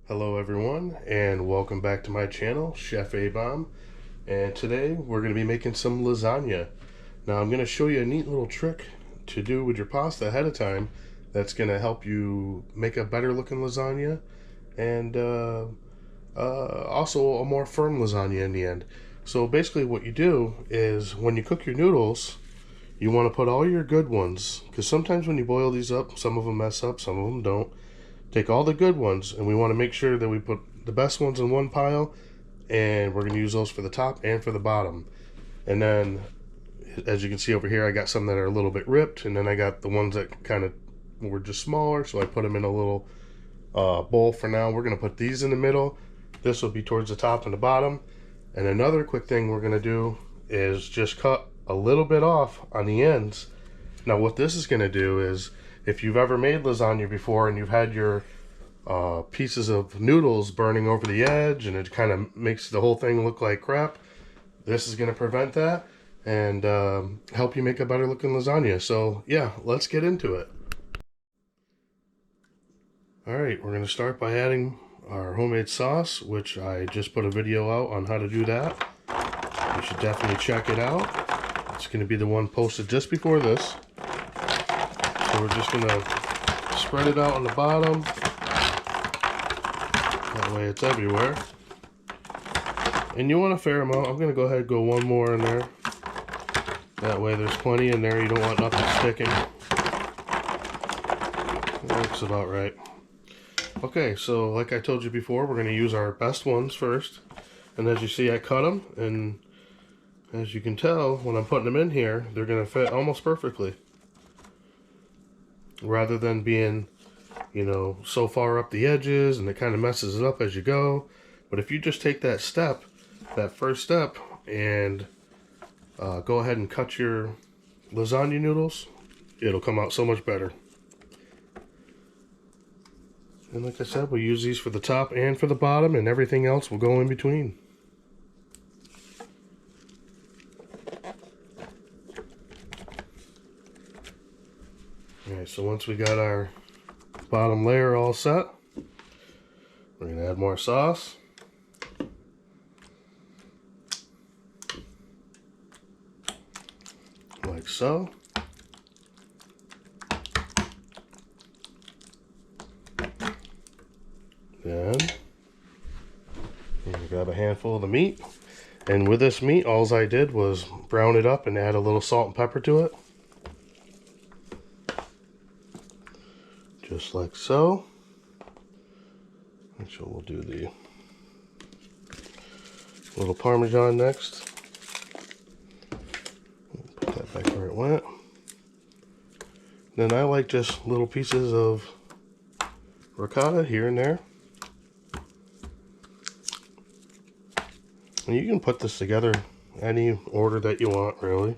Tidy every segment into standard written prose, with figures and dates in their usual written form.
Hello everyone, and welcome back to my channel, Chef A-Bomb. And today we're going to be making some lasagna. Now I'm going to show you a neat little trick to do with your pasta ahead of time that's going to help you make a better looking lasagna and also a more firm lasagna in the end. So basically what you do is when you cook your noodles, you want to put all your good ones, because sometimes when you boil these up, some of them mess up, some of them don't. Take all the good ones, and we want to make sure that we put the best ones in one pile, and we're going to use those for the top and for the bottom. And then, as you can see over here, I got some that are a little bit ripped, and then I got the ones that kind of were just smaller, so I put them in a little bowl for now. We're going to put these in the middle. This will be towards the top and the bottom. And another quick thing we're going to do is just cut a little bit off on the ends. Now what this is going to do is, if you've ever made lasagna before and you've had your pieces of noodles burning over the edge and it kind of makes the whole thing look like crap, this is going to prevent that and help you make a better looking lasagna. So yeah, let's get into it. Alright, we're going to start by adding our homemade sauce, which I just put a video out on how to do that. You should definitely check it out. It's going to be the one posted just before this. So we're just going to spread it out on the bottom. That way it's everywhere. And you want a fair amount. I'm going to go ahead and go one more in there. That way there's plenty in there. You don't want nothing sticking. That looks about right. Okay, so like I told you before, we're going to use our best ones first. And as you see, I cut them. And as you can tell, when I'm putting them in here, they're going to fit almost perfectly. Rather than being, you know, so far up the edges and it kind of messes it up as you go. But if you just take that step, that first step, and go ahead and cut your lasagna noodles, it'll come out so much better. And like I said, we'll use these for the top and for the bottom, and everything else will go in between. Alright, so once we got our bottom layer all set, we're going to add more sauce. Like so. Then you grab a handful of the meat. And with this meat, all I did was brown it up and add a little salt and pepper to it. Just like so. Actually, we'll do the little Parmesan next. Put that back where it went. Then I like just little pieces of ricotta here and there. And you can put this together any order that you want, really.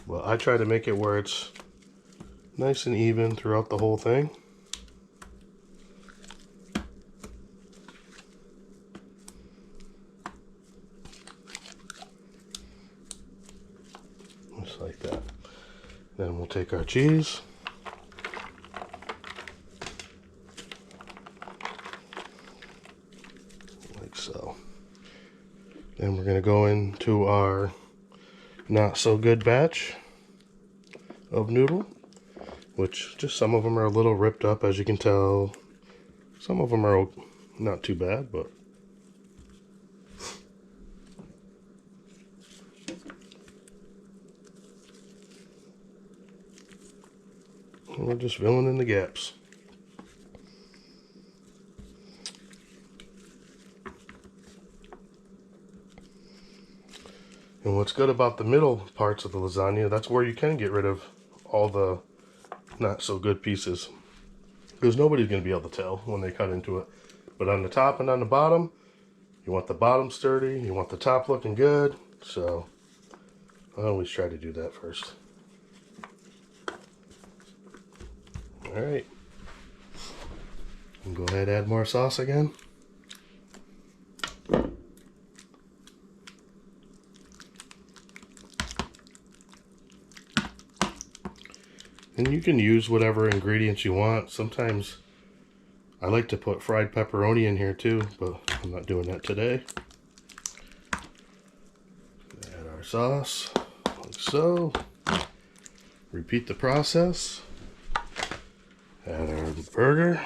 But I try to make it where it's nice and even throughout the whole thing. Just like that. Then we'll take our cheese. Like so. Then we're going to go into our not so good batch of noodle, which just some of them are a little ripped up, as you can tell. Some of them are not too bad, but we're just filling in the gaps. And what's good about the middle parts of the lasagna, that's where you can get rid of all the not so good pieces, because nobody's going to be able to tell when they cut into it. But on the top and on the bottom, you want the bottom sturdy, you want the top looking good, so I always try to do that first. Alright, go ahead and add more sauce again. And you can use whatever ingredients you want. Sometimes I like to put fried pepperoni in here too, but I'm not doing that today. Add our sauce, like so. Repeat the process. Add our burger.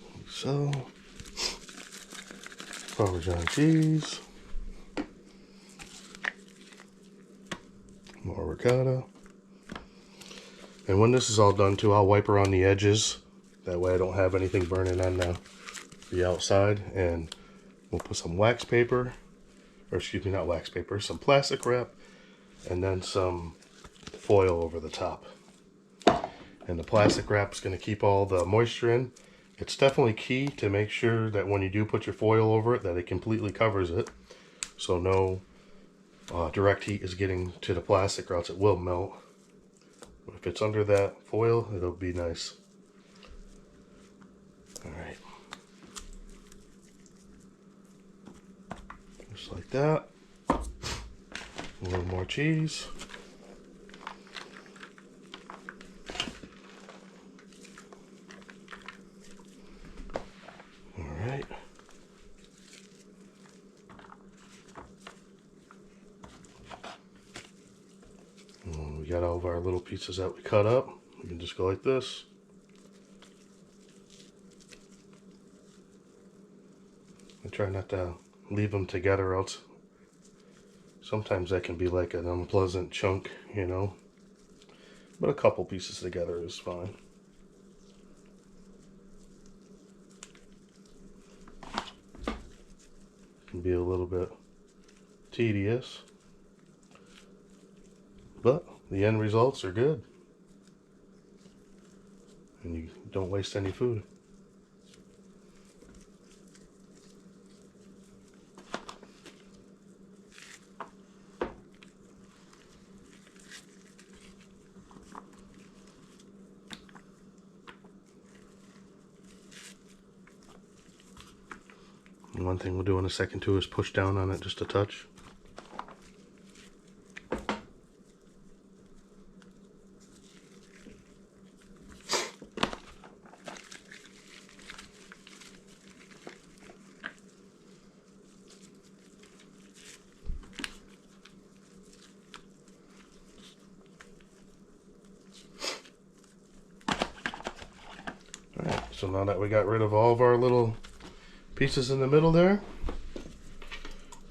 Like so. Parmesan cheese. More ricotta. And when this is all done too, I'll wipe around the edges. That way I don't have anything burning on the outside. And we'll put some wax paper, or excuse me, not wax paper, some plastic wrap, and then some foil over the top. And the plastic wrap is going to keep all the moisture in. It's definitely key to make sure that when you do put your foil over it, that it completely covers it. So no direct heat is getting to the plastic, or else it will melt. But if it's under that foil, it'll be nice. Alright. Just like that. A little more cheese. Alright. We got all of our little pieces that we cut up. We can just go like this. I try not to leave them together, else sometimes that can be like an unpleasant chunk, you know. But a couple pieces together is fine. Can be a little bit tedious, but the end results are good. And you don't waste any food. And one thing we'll do in a second too is push down on it just a touch. Alright, so now that we got rid of all of our little pieces in the middle there,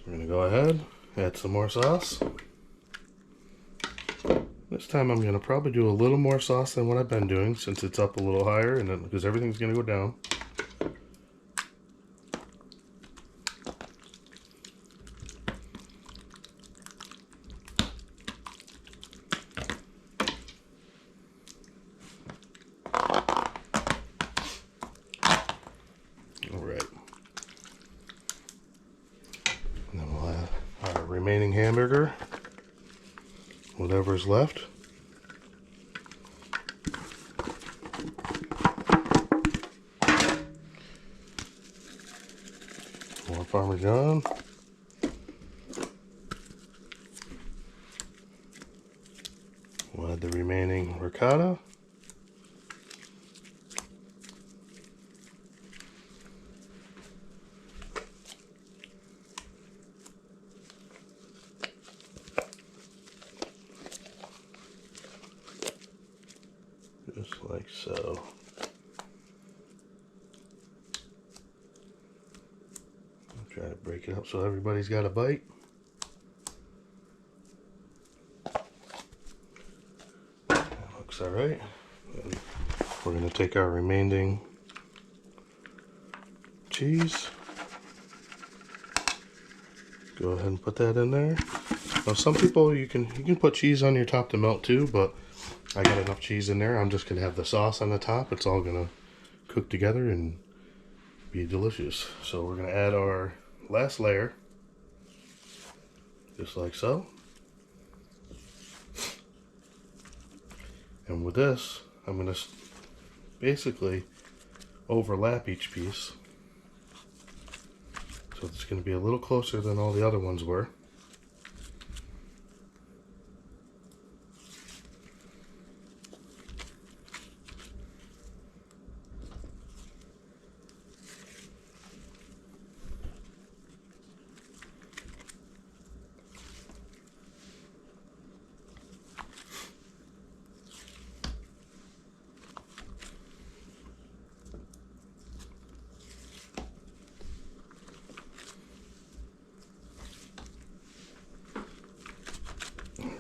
we're going to go ahead, add some more sauce. This time I'm going to probably do a little more sauce than what I've been doing, since it's up a little higher, and then because everything's going to go down. Alright. And then we'll add our remaining hamburger, whatever's left. More Parmesan. We'll add the remaining ricotta. Just like so. I'll try to break it up so everybody's got a bite. That looks alright. We're going to take our remaining cheese. Go ahead and put that in there. Now some people, you can put cheese on your top to melt too, but I got enough cheese in there. I'm just going to have the sauce on the top. It's all going to cook together and be delicious. So we're going to add our last layer, just like so. And with this, I'm going to basically overlap each piece. So it's going to be a little closer than all the other ones were.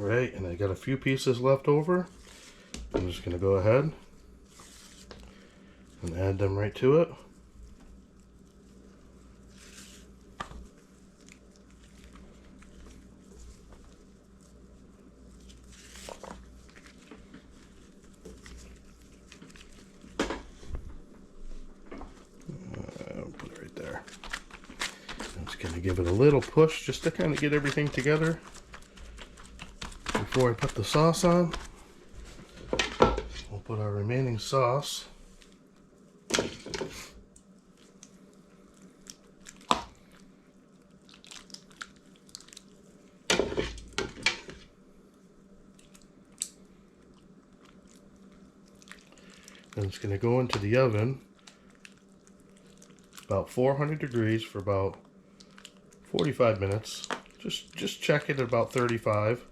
Right, and I got a few pieces left over. I'm just going to go ahead and add them right to it. Put it right there. I'm just going to give it a little push just to kind of get everything together before I put the sauce on. We'll put our remaining sauce. And it's going to go into the oven about 400 degrees for about 45 minutes. Just check it at about 35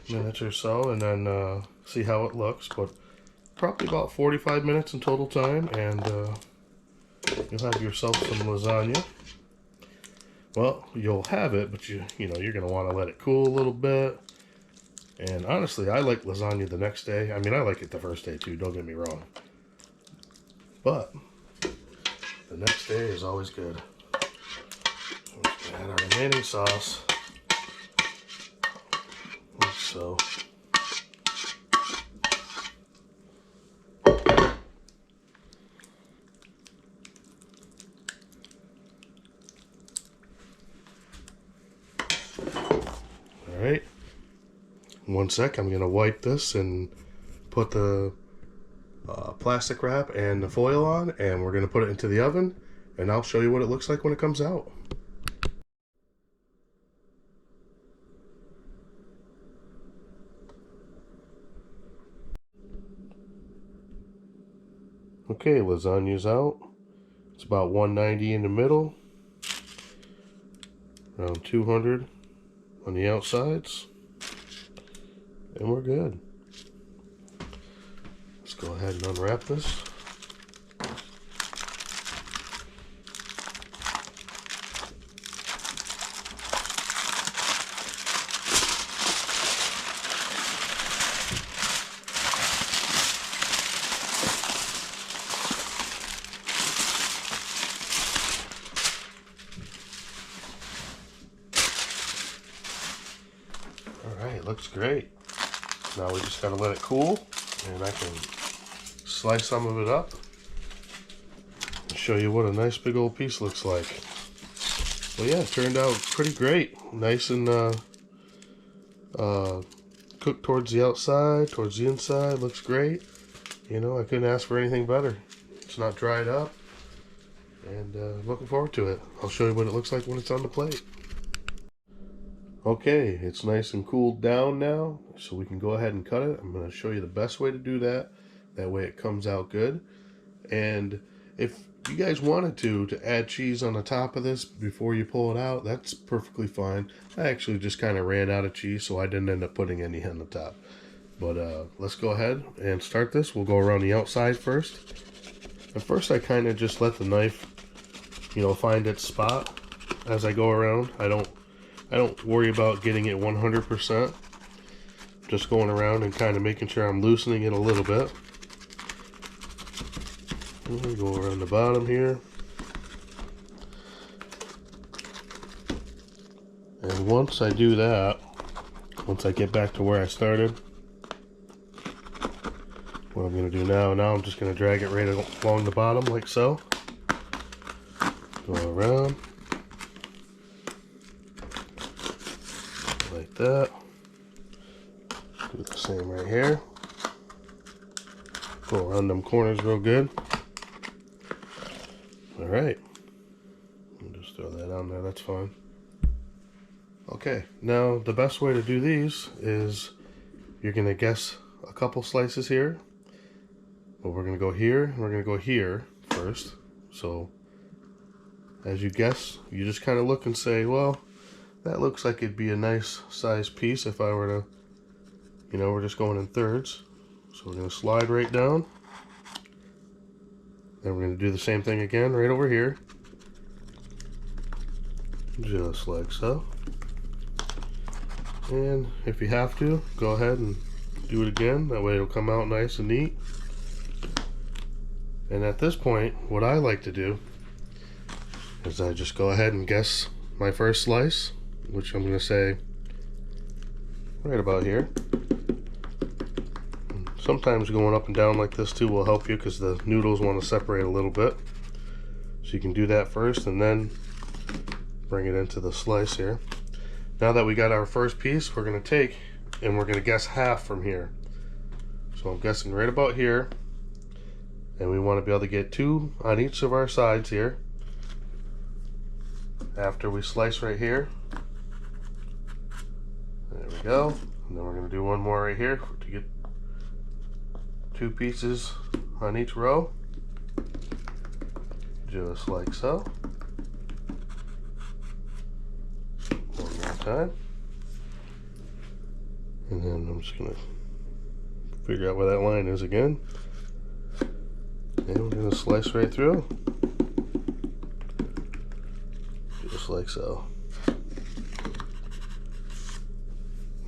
minutes or so, and then see how it looks. But probably about 45 minutes in total time, and you'll have yourself some lasagna. Well, you'll have it, but you know you're gonna want to let it cool a little bit. And honestly, I like lasagna the next day. I mean, I like it the first day too, don't get me wrong. But the next day is always good. So we're just gonna add our remaining sauce. Like so. Alright. One sec, I'm gonna wipe this and put the plastic wrap and the foil on, and we're going to put it into the oven, and I'll show you what it looks like when it comes out. Okay, lasagna's out. It's about 190 in the middle, around 200 on the outsides, and we're good. Let's go ahead and unwrap this. Alright, looks great. Now we just gotta let it cool, and I can slice some of it up and show you what a nice big old piece looks like. Well, yeah, it turned out pretty great. Nice and cooked towards the outside, towards the inside. Looks great. You know, I couldn't ask for anything better. It's not dried up, and looking forward to it. I'll show you what it looks like when it's on the plate. Okay, it's nice and cooled down now, so we can go ahead and cut it. I'm going to show you the best way to do that. That way it comes out good. And if you guys wanted to add cheese on the top of this before you pull it out, that's perfectly fine. I actually just kind of ran out of cheese, so I didn't end up putting any on the top. But let's go ahead and start this. We'll go around the outside first. At first I kind of just let the knife, you know, find its spot as I go around. I don't worry about getting it 100%. Just going around and kind of making sure I'm loosening it a little bit. We'll go around the bottom here. And once I do that, once I get back to where I started, what I'm going to do now I'm just going to drag it right along the bottom like so. Go around. Like that. Do the same right here. Go around them corners real good. Alright. Just throw that on there, that's fine. Okay, now the best way to do these is you're going to guess a couple slices here. But we're going to go here, and we're going to go here first. So, as you guess, you just kind of look and say, well, that looks like it'd be a nice size piece if I were to, you know, we're just going in thirds. So we're going to slide right down. Then we're going to do the same thing again right over here. Just like so. And if you have to, go ahead and do it again. That way it'll come out nice and neat. And at this point, what I like to do is I just go ahead and guess my first slice, which I'm going to say right about here. Sometimes going up and down like this too will help you because the noodles want to separate a little bit. So you can do that first and then bring it into the slice here. Now that we got our first piece, we're going to take and we're going to guess half from here. So I'm guessing right about here. And we want to be able to get 2 on each of our sides here. After we slice right here. There we go. And then we're going to do one more right here to get 2 pieces on each row. Just like so. One more time. And then I'm just going to figure out where that line is again. And we're going to slice right through. Just like so.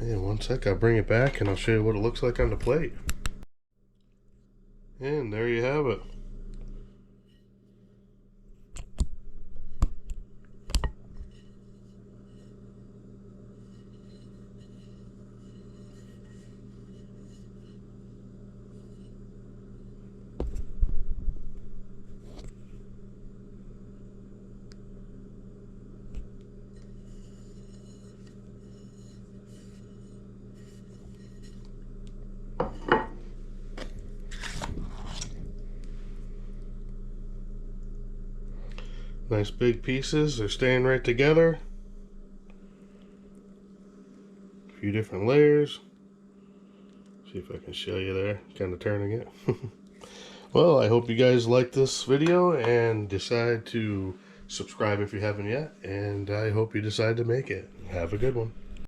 And one sec, I'll bring it back and I'll show you what it looks like on the plate. And there you have it. Nice big pieces, they're staying right together. A few different layers. See if I can show you there, kind of turning it. Well, I hope you guys like this video and decide to subscribe if you haven't yet, and I hope you decide to make it. Have a good one.